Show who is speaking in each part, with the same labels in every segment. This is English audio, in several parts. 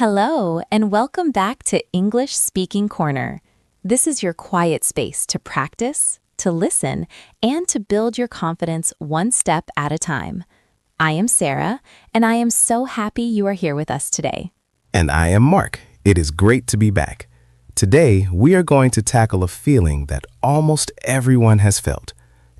Speaker 1: Hello, and welcome back to English Speaking Corner. This is your quiet space to practice, to listen, and to build your confidence one step at a time. I am Sarah, and I am so happy you are here with us today.
Speaker 2: And I am Mark. It is great to be back. Today, we are going to tackle a feeling that almost everyone has felt.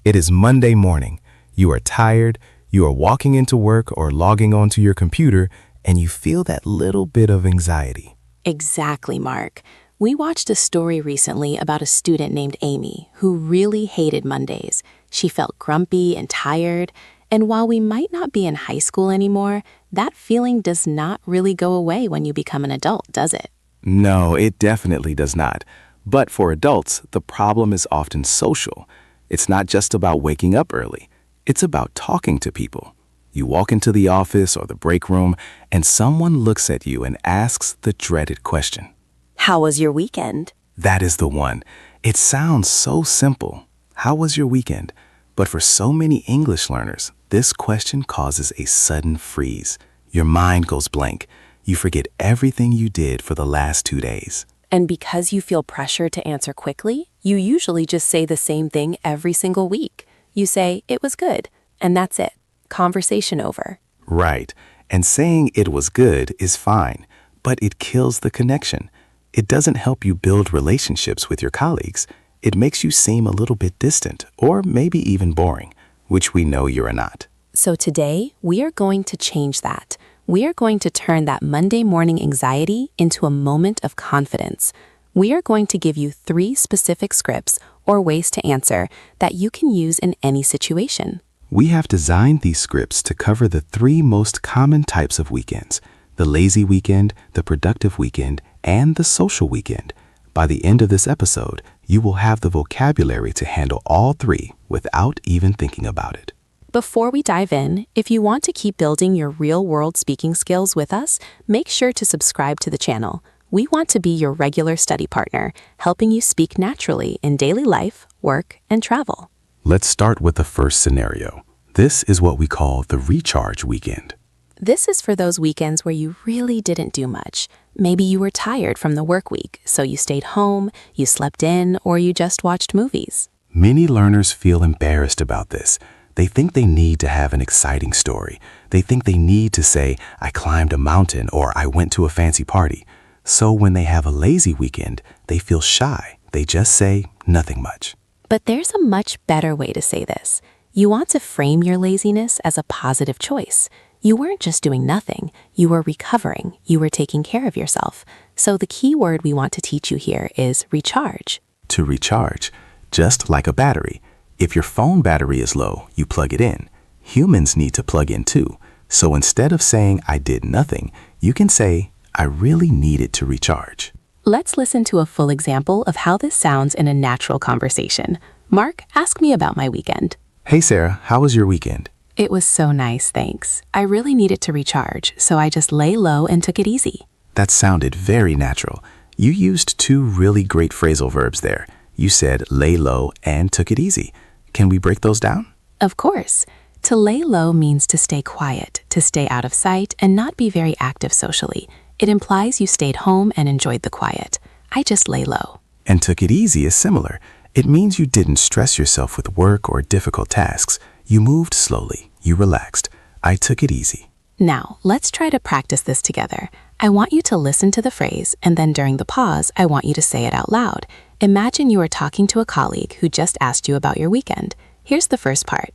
Speaker 2: It is Monday morning. You are tired, you are walking into work or logging onto your computer, and you feel that little bit of anxiety.
Speaker 3: Exactly, Mark. We watched a story recently about a student named Amy who really hated Mondays. She felt grumpy and tired, and while we might not be in high school anymore, that feeling does not really go away when you become an adult, does it?
Speaker 2: No, it definitely does not. But for adults, the problem is often social. It's not just about waking up early. It's about talking to people. You walk into the office or the break room, and someone looks at you and asks the dreaded question.
Speaker 3: How was your weekend?
Speaker 2: That is the one. It sounds so simple. How was your weekend? But for so many English learners, this question causes a sudden freeze. Your mind goes blank. You forget everything you did for the last 2 days.
Speaker 3: And because you feel pressure to answer quickly, you usually just say the same thing every single week. You say, "It was good," and that's it. Conversation over.
Speaker 2: Right. And saying it was good is fine, but it kills the connection. It doesn't help you build relationships with your colleagues. It makes you seem a little bit distant or maybe even boring, which we know you're not.
Speaker 3: So today, we are going to change that. We are going to turn that Monday morning anxiety into a moment of confidence. We are going to give you 3 specific scripts or ways to answer that you can use in any situation.
Speaker 2: We have designed these scripts to cover the 3 most common types of weekends: the lazy weekend, the productive weekend, and the social weekend. By the end of this episode, you will have the vocabulary to handle all 3 without even thinking about it.
Speaker 3: Before we dive in, if you want to keep building your real-world speaking skills with us, make sure to subscribe to the channel. We want to be your regular study partner, helping you speak naturally in daily life, work, and travel.
Speaker 2: Let's start with the first scenario. This is what we call the recharge weekend.
Speaker 3: This is for those weekends where you really didn't do much. Maybe you were tired from the work week, so you stayed home, you slept in, or you just watched movies.
Speaker 2: Many learners feel embarrassed about this. They think they need to have an exciting story. They think they need to say, "I climbed a mountain," or "I went to a fancy party." So when they have a lazy weekend, they feel shy. They just say nothing much.
Speaker 3: But there's a much better way to say this. You want to frame your laziness as a positive choice. You weren't just doing nothing. You were recovering. You were taking care of yourself. So the key word we want to teach you here is recharge.
Speaker 2: To recharge, just like a battery. If your phone battery is low, you plug it in. Humans need to plug in too. So instead of saying, "I did nothing," you can say, "I really needed to recharge."
Speaker 3: Let's listen to a full example of how this sounds in a natural conversation. Mark, ask me about my weekend.
Speaker 2: Hey Sarah, how was your weekend?
Speaker 3: It was so nice, thanks. I really needed to recharge, so I just lay low and took it easy.
Speaker 2: That sounded very natural. You used 2 really great phrasal verbs there. You said lay low and took it easy. Can we break those down?
Speaker 3: Of course. To lay low means to stay quiet, to stay out of sight, and not be very active socially. It implies you stayed home and enjoyed the quiet. I just lay low.
Speaker 2: And took it easy is similar. It means you didn't stress yourself with work or difficult tasks. You moved slowly. You relaxed. I took it easy.
Speaker 3: Now, let's try to practice this together. I want you to listen to the phrase, and then during the pause, I want you to say it out loud. Imagine you are talking to a colleague who just asked you about your weekend. Here's the first part.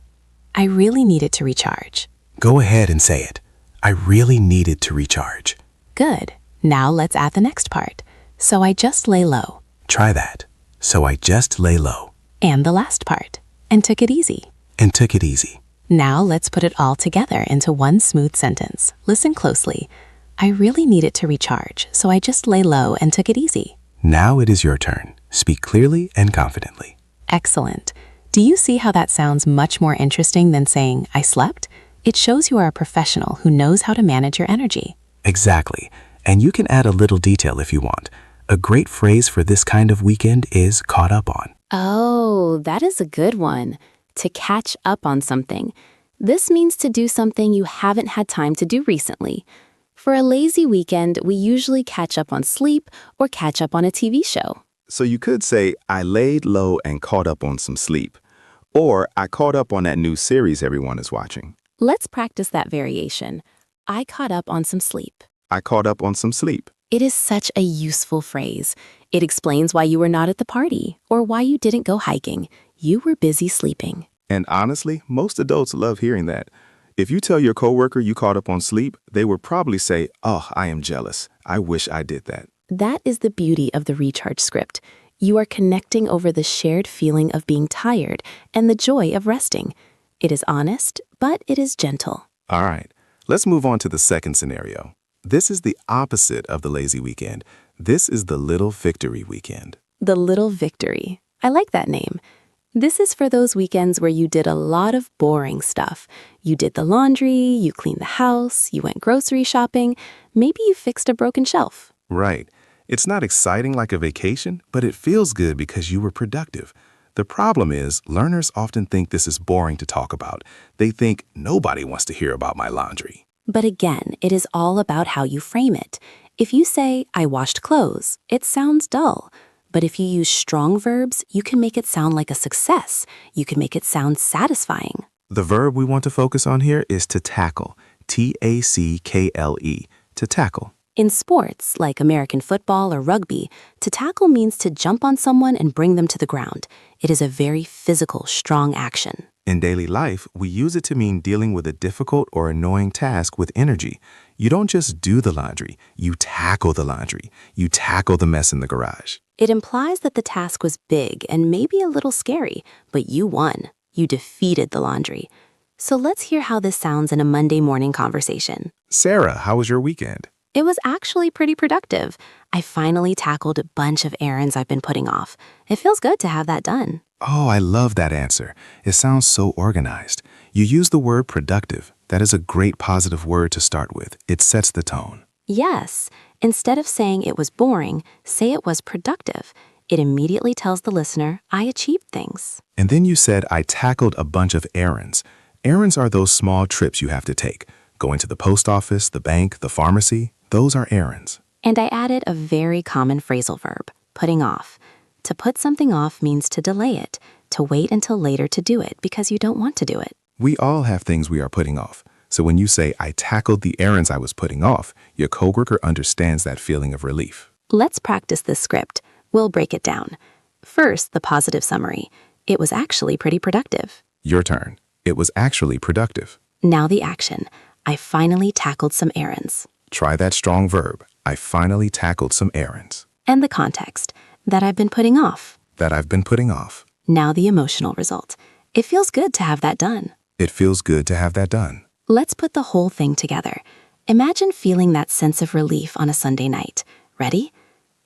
Speaker 3: I really needed to recharge.
Speaker 2: Go ahead and say it. I really needed to recharge.
Speaker 3: Good. Now let's add the next part. So I just lay low.
Speaker 2: Try that. So I just lay low.
Speaker 3: And the last part. And took it easy.
Speaker 2: And took it easy.
Speaker 3: Now let's put it all together into one smooth sentence. Listen closely. I really needed to recharge, so I just lay low and took it easy.
Speaker 2: Now it is your turn. Speak clearly and confidently.
Speaker 3: Excellent. Do you see how that sounds much more interesting than saying, "I slept"? It shows you are a professional who knows how to manage your energy.
Speaker 2: Exactly. And you can add a little detail if you want. A great phrase for this kind of weekend is caught up on.
Speaker 4: Oh, that is a good one. To catch up on something. This means to do something you haven't had time to do recently. For a lazy weekend, we usually catch up on sleep or catch up on a TV show.
Speaker 2: So you could say, I laid low and caught up on some sleep. Or I caught up on that new series everyone is watching.
Speaker 4: Let's practice that variation. I caught up on some sleep.
Speaker 2: I caught up on some sleep.
Speaker 4: It is such a useful phrase. It explains why you were not at the party or why you didn't go hiking. You were busy sleeping.
Speaker 2: And honestly, most adults love hearing that. If you tell your coworker you caught up on sleep, they would probably say, oh, I am jealous. I wish I did that.
Speaker 4: That is the beauty of the recharge script. You are connecting over the shared feeling of being tired and the joy of resting. It is honest, but it is gentle.
Speaker 2: All right, let's move on to the second scenario. This is the opposite of the lazy weekend. This is the little victory weekend.
Speaker 4: The little victory. I like that name. This is for those weekends where you did a lot of boring stuff. You did the laundry, you cleaned the house, you went grocery shopping, maybe you fixed a broken shelf.
Speaker 2: Right. It's not exciting like a vacation, but it feels good because you were productive. The problem is, learners often think this is boring to talk about. They think nobody wants to hear about my laundry.
Speaker 4: But again, it is all about how you frame it. If you say, I washed clothes, it sounds dull. But if you use strong verbs, you can make it sound like a success. You can make it sound satisfying.
Speaker 2: The verb we want to focus on here is to tackle. T-A-C-K-L-E, to tackle.
Speaker 4: In sports, like American football or rugby, to tackle means to jump on someone and bring them to the ground. It is a very physical, strong action.
Speaker 2: In daily life, we use it to mean dealing with a difficult or annoying task with energy. You don't just do the laundry, you tackle the laundry. You tackle the mess in the garage.
Speaker 4: It implies that the task was big and maybe a little scary, but you won. You defeated the laundry. So let's hear how this sounds in a Monday morning conversation.
Speaker 2: Sarah, how was your weekend?
Speaker 4: It was actually pretty productive. I finally tackled a bunch of errands I've been putting off. It feels good to have that done.
Speaker 2: Oh, I love that answer. It sounds so organized. You use the word productive. That is a great positive word to start with. It sets the tone.
Speaker 4: Yes. Instead of saying it was boring, say it was productive. It immediately tells the listener, I achieved things.
Speaker 2: And then you said, I tackled a bunch of errands. Errands are those small trips you have to take. Going to the post office, the bank, the pharmacy. Those are errands.
Speaker 4: And I added a very common phrasal verb, putting off. To put something off means to delay it, to wait until later to do it because you don't want to do it.
Speaker 2: We all have things we are putting off. So when you say, I tackled the errands I was putting off, your coworker understands that feeling of relief.
Speaker 4: Let's practice this script. We'll break it down. First, the positive summary. It was actually pretty productive.
Speaker 2: Your turn. It was actually productive.
Speaker 4: Now the action. I finally tackled some errands.
Speaker 2: Try that strong verb. I finally tackled some errands.
Speaker 4: And the context. That I've been putting off.
Speaker 2: That I've been putting off.
Speaker 4: Now the emotional result. It feels good to have that done.
Speaker 2: It feels good to have that done.
Speaker 4: Let's put the whole thing together. Imagine feeling that sense of relief on a Sunday night. Ready?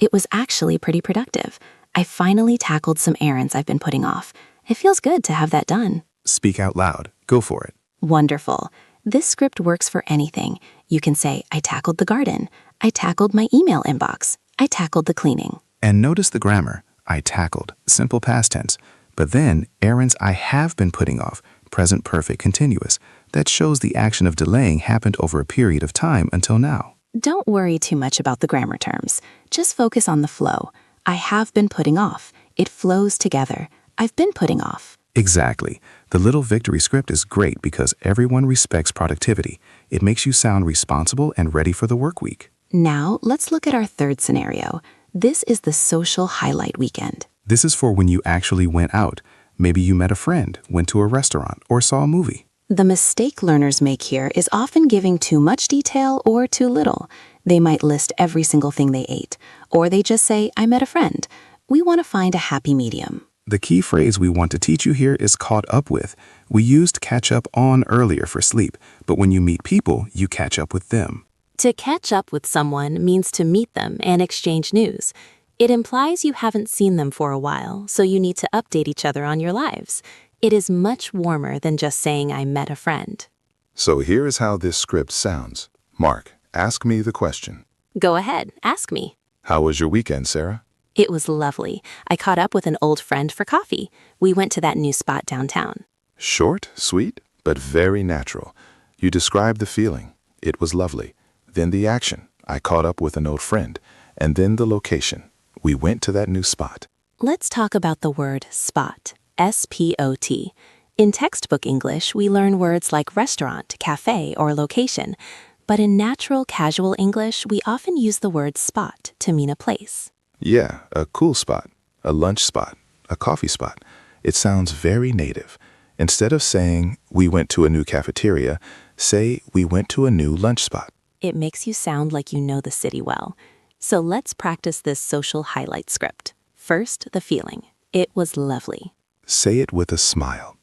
Speaker 4: It was actually pretty productive. I finally tackled some errands I've been putting off. It feels good to have that done.
Speaker 2: Speak out loud. Go for it.
Speaker 4: Wonderful. This script works for anything. You can say, I tackled the garden. I tackled my email inbox. I tackled the cleaning.
Speaker 2: And notice the grammar. I tackled. Simple past tense. But then, errands I have been putting off. Present perfect continuous. That shows the action of delaying happened over a period of time until now.
Speaker 4: Don't worry too much about the grammar terms. Just focus on the flow. I have been putting off. It flows together. I've been putting off.
Speaker 2: Exactly. The little victory script is great because everyone respects productivity. It makes you sound responsible and ready for the work week.
Speaker 4: Now, let's look at our third scenario. This is the social highlight weekend.
Speaker 2: This is for when you actually went out. Maybe you met a friend, went to a restaurant, or saw a movie.
Speaker 4: The mistake learners make here is often giving too much detail or too little. They might list every single thing they ate, or they just say, I met a friend. We want to find a happy medium.
Speaker 2: The key phrase we want to teach you here is caught up with. We used catch up on earlier for sleep, but when you meet people, you catch up with them.
Speaker 3: To catch up with someone means to meet them and exchange news. It implies you haven't seen them for a while, so you need to update each other on your lives. It is much warmer than just saying I met a friend.
Speaker 5: So here is how this script sounds. Mark, ask me the question.
Speaker 3: Go ahead, ask me.
Speaker 5: How was your weekend, Sarah?
Speaker 3: It was lovely. I caught up with an old friend for coffee. We went to that new spot downtown.
Speaker 5: Short, sweet, but very natural. You described the feeling. It was lovely. then the action. I caught up with an old friend. And then the location. We went to that new spot.
Speaker 3: Let's talk about the word spot, S-P-O-T. In textbook English, we learn words like restaurant, cafe, or location. But in natural, casual English, we often use the word spot to mean a place.
Speaker 5: Yeah, a cool spot, a lunch spot, a coffee spot. It sounds very native. Instead of saying, we went to a new cafeteria, say, we went to a new lunch spot.
Speaker 3: It makes you sound like you know the city well. So let's practice this social highlight script. First, the feeling. It was lovely.
Speaker 5: Say it with a smile.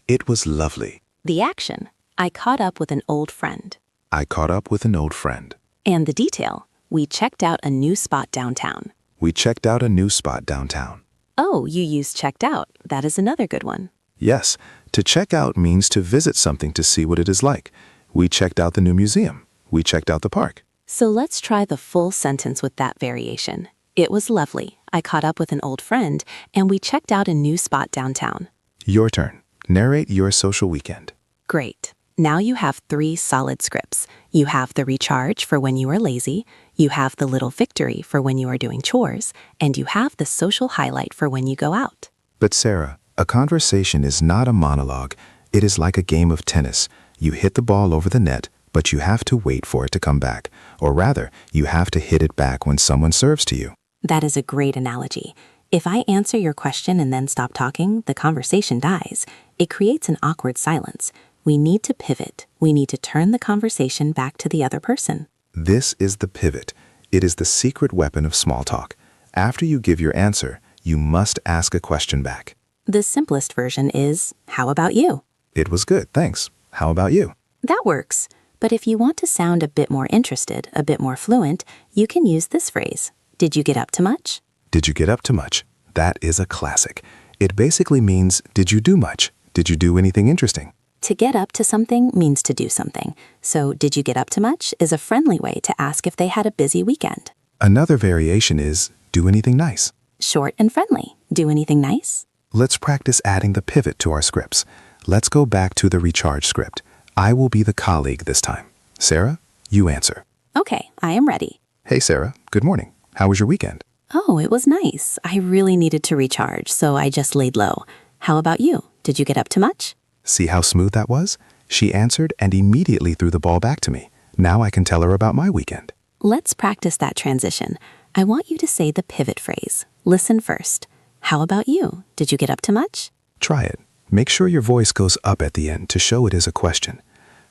Speaker 5: It was lovely.
Speaker 3: The action. I caught up with an old friend.
Speaker 5: I caught up with an old friend.
Speaker 3: And the detail. We checked out a new spot downtown.
Speaker 5: We checked out a new spot downtown.
Speaker 3: Oh, you used checked out. That is another good one.
Speaker 5: Yes, to check out means to visit something to see what it is like. We checked out the new museum. We checked out the park.
Speaker 3: So let's try the full sentence with that variation. It was lovely. I caught up with an old friend, and we checked out a new spot downtown.
Speaker 5: Your turn. Narrate your social weekend.
Speaker 3: Great. Now you have 3 solid scripts. You have the recharge for when you are lazy, you have the little victory for when you are doing chores, and you have the social highlight for when you go out.
Speaker 5: But Sarah, a conversation is not a monologue. It is like a game of tennis. You hit the ball over the net, but you have to wait for it to come back. Or rather, you have to hit it back when someone serves to you.
Speaker 3: That is a great analogy. If I answer your question and then stop talking, the conversation dies. It creates an awkward silence. We need to pivot. We need to turn the conversation back to the other person.
Speaker 5: This is the pivot. It is the secret weapon of small talk. After you give your answer, you must ask a question back.
Speaker 3: The simplest version is, how about you?
Speaker 5: It was good, thanks. How about you?
Speaker 3: That works. But if you want to sound a bit more interested, a bit more fluent, you can use this phrase. Did you get up to much?
Speaker 5: Did you get up to much? That is a classic. It basically means, did you do much? Did you do anything interesting?
Speaker 3: To get up to something means to do something. So, did you get up to much is a friendly way to ask if they had a busy weekend.
Speaker 5: Another variation is, do anything nice.
Speaker 3: Short and friendly. Do anything nice?
Speaker 5: Let's practice adding the pivot to our scripts. Let's go back to the recharge script. I will be the colleague this time. Sarah, you answer.
Speaker 3: Okay, I am ready.
Speaker 5: Hey Sarah, good morning. How was your weekend?
Speaker 3: Oh, it was nice. I really needed to recharge, so I just laid low. How about you? Did you get up to much?
Speaker 5: See how smooth that was? She answered and immediately threw the ball back to me. Now I can tell her about my weekend.
Speaker 3: Let's practice that transition. I want you to say the pivot phrase. Listen first. How about you? Did you get up to much?
Speaker 5: Try it. Make sure your voice goes up at the end to show it is a question.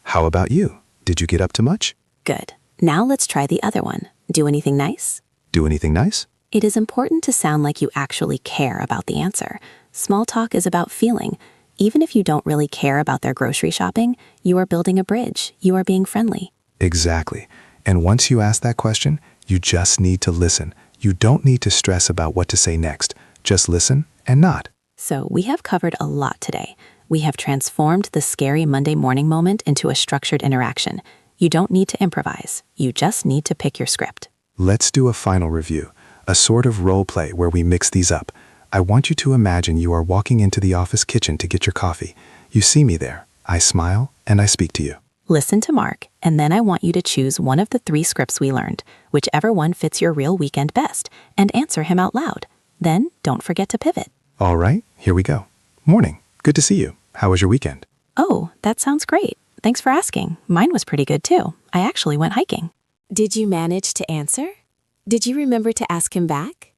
Speaker 5: How about you? Did you get up to much?
Speaker 3: Good. Now let's try the other one. Do anything nice?
Speaker 5: Do anything nice?
Speaker 3: It is important to sound like you actually care about the answer. Small talk is about feeling. Even if you don't really care about their grocery shopping, you are building a bridge. You are being friendly.
Speaker 5: Exactly. And once you ask that question, you just need to listen. You don't need to stress about what to say next. Just listen and nod.
Speaker 3: So we have covered a lot today. We have transformed the scary Monday morning moment into a structured interaction. You don't need to improvise. You just need to pick your script.
Speaker 5: Let's do a final review, a sort of role play where we mix these up. I want you to imagine you are walking into the office kitchen to get your coffee. You see me there. I smile and I speak to you.
Speaker 3: Listen to Mark, and then I want you to choose one of the 3 scripts we learned, whichever one fits your real weekend best, and answer him out loud. Then don't forget to pivot.
Speaker 5: All right, here we go. Morning. Good to see you. How was your weekend?
Speaker 3: Oh, that sounds great. Thanks for asking. Mine was pretty good too. I actually went hiking. Did you manage to answer? Did you remember to ask him back?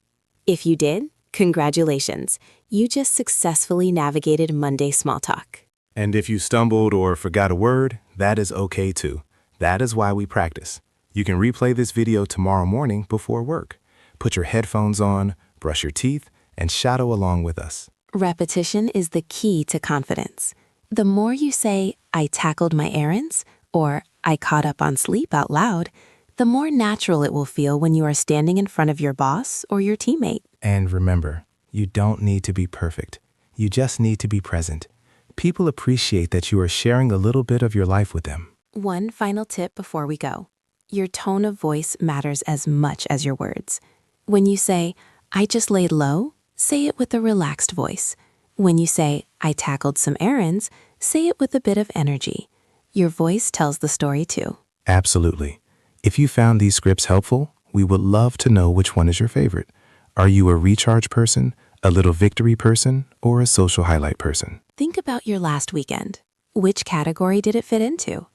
Speaker 3: If you did, congratulations. You just successfully navigated Monday small talk.
Speaker 2: And if you stumbled or forgot a word, that is okay too. That is why we practice. You can replay this video tomorrow morning before work. Put your headphones on, brush your teeth, and shadow along with us.
Speaker 3: Repetition is the key to confidence. The more you say, I tackled my errands, or I caught up on sleep out loud, the more natural it will feel when you are standing in front of your boss or your teammate.
Speaker 2: And remember, you don't need to be perfect. You just need to be present. People appreciate that you are sharing a little bit of your life with them.
Speaker 3: One final tip before we go. Your tone of voice matters as much as your words. When you say, I just laid low, say it with a relaxed voice. When you say, I tackled some errands, say it with a bit of energy. Your voice tells the story too.
Speaker 2: Absolutely. If you found these scripts helpful, we would love to know which one is your favorite. Are you a recharge person, a little victory person, or a social highlight person?
Speaker 3: Think about your last weekend. Which category did it fit into?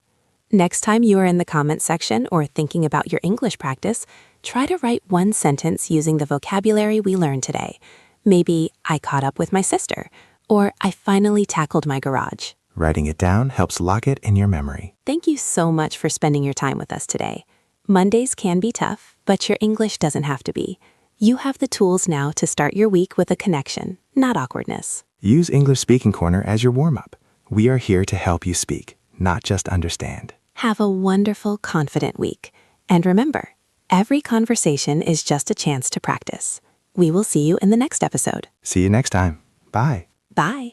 Speaker 3: Next time you are in the comments section or thinking about your English practice, try to write one sentence using the vocabulary we learned today. Maybe, I caught up with my sister, or I finally tackled my garage.
Speaker 6: Writing it down helps lock it in your memory.
Speaker 3: Thank you so much for spending your time with us today. Mondays can be tough, but your English doesn't have to be. You have the tools now to start your week with a connection, not awkwardness.
Speaker 6: Use English Speaking Corner as your warm-up. We are here to help you speak, not just understand.
Speaker 3: Have a wonderful, confident week. And remember, every conversation is just a chance to practice. We will see you in the next episode.
Speaker 6: See you next time. Bye.
Speaker 3: Bye.